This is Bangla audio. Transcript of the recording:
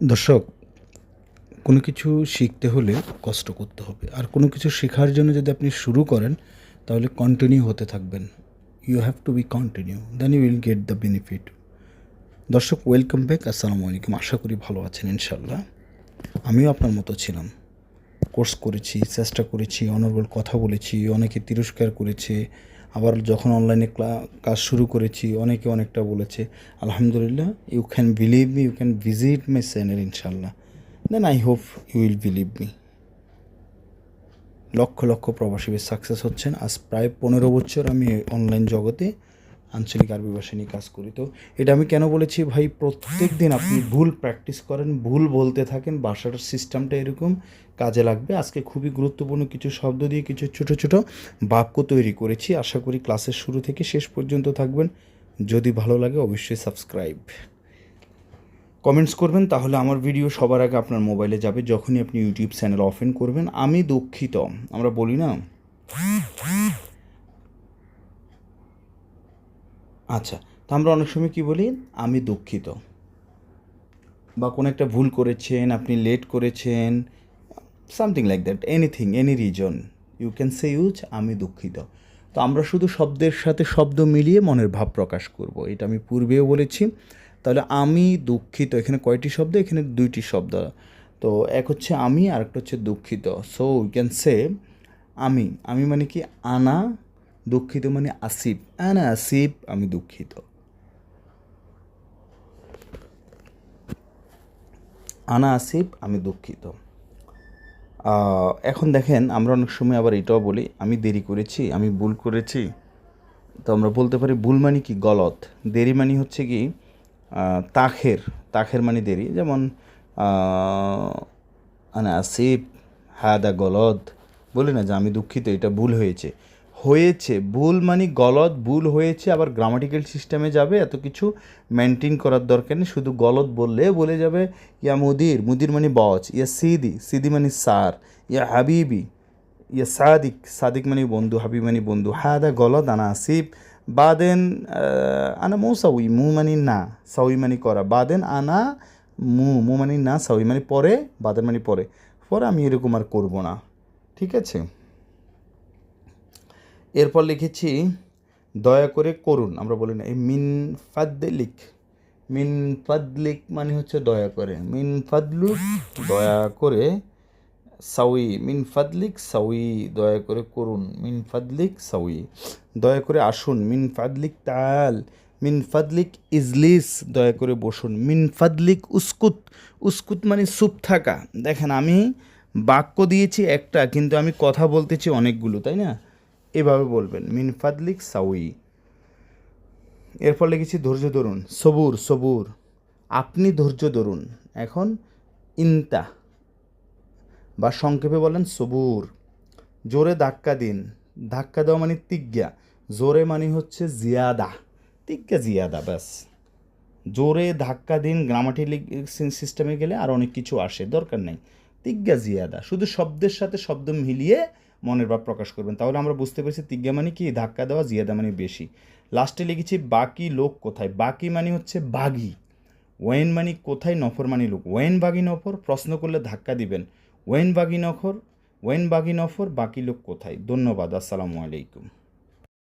দর্শক, কোনো কিছু শিখতে হলে কষ্ট করতে হবে, আর কোনো কিছু শেখার জন্য যদি আপনি শুরু করেন তাহলে কন্টিনিউ হতে থাকবেন। You have to be continue, then you will get the benefit. দর্শক, ওয়েলকাম ব্যাক। আসসালামু আলাইকুম। আশা করি ভালো আছেন ইনশাল্লাহ। আমিও আপনার মতো ছিলাম। কোর্স করেছি, চেষ্টা করেছি, অনর্গল কথা বলেছি, অনেকে তিরস্কার করেছে। আবার যখন অনলাইনে কাজ শুরু করেছি অনেকে অনেকটা বলেছে। আলহামদুলিল্লাহ, you can believe me, you can visit my channel ইনশাল্লাহ, then I hope you will believe me. লক্ষ লক্ষ প্রবাসী সাকসেস হচ্ছেন। আজ প্রায় 15 বছর আমি অনলাইন জগতে আঞ্চলিক আরবি ভাষা নিয়ে কাজ করি। তো এটা আমি কেন বলেছি ভাই, প্রত্যেক দিন আপনি ভুল প্র্যাকটিস করেন, ভুল বলতে থাকেন, ভাষার সিস্টেমটা এরকম কাজে লাগবে। আজকে খুবই গুরুত্বপূর্ণ কিছু শব্দ দিয়ে কিছু ছোট ছোট বাক্য তৈরি করেছি। আশা করি ক্লাসের শুরু থেকে শেষ পর্যন্ত থাকবেন। যদি ভালো লাগে অবশ্যই সাবস্ক্রাইব, কমেন্টস করবেন, তাহলে আমার ভিডিও সবার আগে আপনার মোবাইলে যাবে যখনই আপনি ইউটিউব চ্যানেল ওপেন করবেন। আমি দুঃখিত, আমরা বলি না? আচ্ছা, তো আমরা অনেক সময় কি বলি? আমি দুঃখিত, বা কোনো একটা ভুল করেছেন, আপনি লেট করেছেন, something like that, anything, any reason you can say use আমি দুঃখিত। তো আমরা শুধু শব্দের সাথে শব্দ মিলিয়ে মনের ভাব প্রকাশ করব, এটা আমি পূর্বেও বলেছি। তাহলে আমি দুঃখিত, এখানে কয়টি শব্দ? এখানে দুইটি শব্দ। তো এক হচ্ছে আমি, আর একটা হচ্ছে দুঃখিত। সো ইউ ক্যান সে আমি। আমি মানে কি? আনা। দুঃখিত মানে আসিফ। আনা আসিফ, আমি দুঃখিত। আনা আসিফ, আমি দুঃখিত। এখন দেখেন, আমরা অনেক সময় আবার এটাও বলি আমি দেরি করেছি, আমি ভুল করেছি। তো আমরা বলতে পারি ভুল মানে কি? গলত। দেরি মানে হচ্ছে কি? তাখের। তাখের মানে দেরি। যেমন আনা আসিফ, হাদা গলদ। বলি না যে আমি দুঃখিত, এটা ভুল হয়েছে। হয়েছে ভুল মানে গলদ, ভুল হয়েছে। আবার গ্রামাটিক্যাল সিস্টেমে যাবে, এত কিছু মেনটেন করার দরকার নেই, শুধু গলদ বললে বলে যাবে। ইয়া মুদির, মুদির মানে বস। ইয়া সিদি, সিদি মানে স্যার। ইয়া হাবিবি, ইয়া সাদিক, সাদিক মানে বন্ধু, হাবিব মানে বন্ধু। হাদা গলদ, আনা আসিফ। বাদেন আনা মৌ সাউই, মু মানে না, সাউই মানে করা। বাদেন আনা মু মানে না, সাউই মানে পরে, বাদেন মানে পরে। পরে আমি এরকম আর করবো না, ঠিক আছে? এরপর লিখেছি দয়া করে করুন। আমরা বলি না এই মিন ফাদলিক। মিন ফাদলিক মানে হচ্ছে দয়া করে। মিন ফাদলুক, দয়া করে। সাউই, মিন ফাদলিক সাউই, দয়া করে করুন। মিন ফাদলিক সাউই, দয়া করে আসুন। মিন ফাদলিক তাল। মিন ফাদলিক ইজলিস, দয়া করে বসুন। মিন ফাদলিক উস্কুত। উস্কুত মানে চুপ থাকা। দেখেন, আমি বাক্য দিয়েছি একটা, কিন্তু আমি কথা বলতেছি অনেকগুলো, তাই না? এভাবে বলবেন মিন ফাদলিক সাউই। এরপর লিখেছি ধৈর্য ধরুন। সবুর, সবুর, আপনি ধৈর্য ধরুন। এখন ইনতা, বা সংক্ষেপে বলেন সবুর। জোরে ধাক্কা দিন। ধাক্কা দেওয়া মানে তিজ্ঞা। জোরে মানে হচ্ছে জিয়াদা, তিজ্ঞা জিয়াদা, ব্যাস। জোরে ধাক্কা দিন গ্রামাটিক সিস্টেমে গেলে আর অনেক কিছু আসে, দরকার নেই। তিজ্ঞা জিয়াদা, শুধু শব্দের সাথে শব্দ মিলিয়ে মনের ভাব প্রকাশ করবেন, তাহলে আমরা বুঝতে পারছি তিজ্ঞা মানে কি? ধাক্কা দেওয়া, জিয়াদা মানে বেশি। লাস্টে লিখেছি বাকি লোক কোথায়। বাকি মানে হচ্ছে বাগি। ওয়েন মানে কোথায়, নফর মানে লোক। ওয়েন বাগি নফর, প্রশ্ন করলে ধাক্কা দিবেন। ওয়েন বাগি নফর, ওয়েন বাগি নফর, বাকি লোক কোথায়। ধন্যবাদ। আসসালামু আলাইকুম।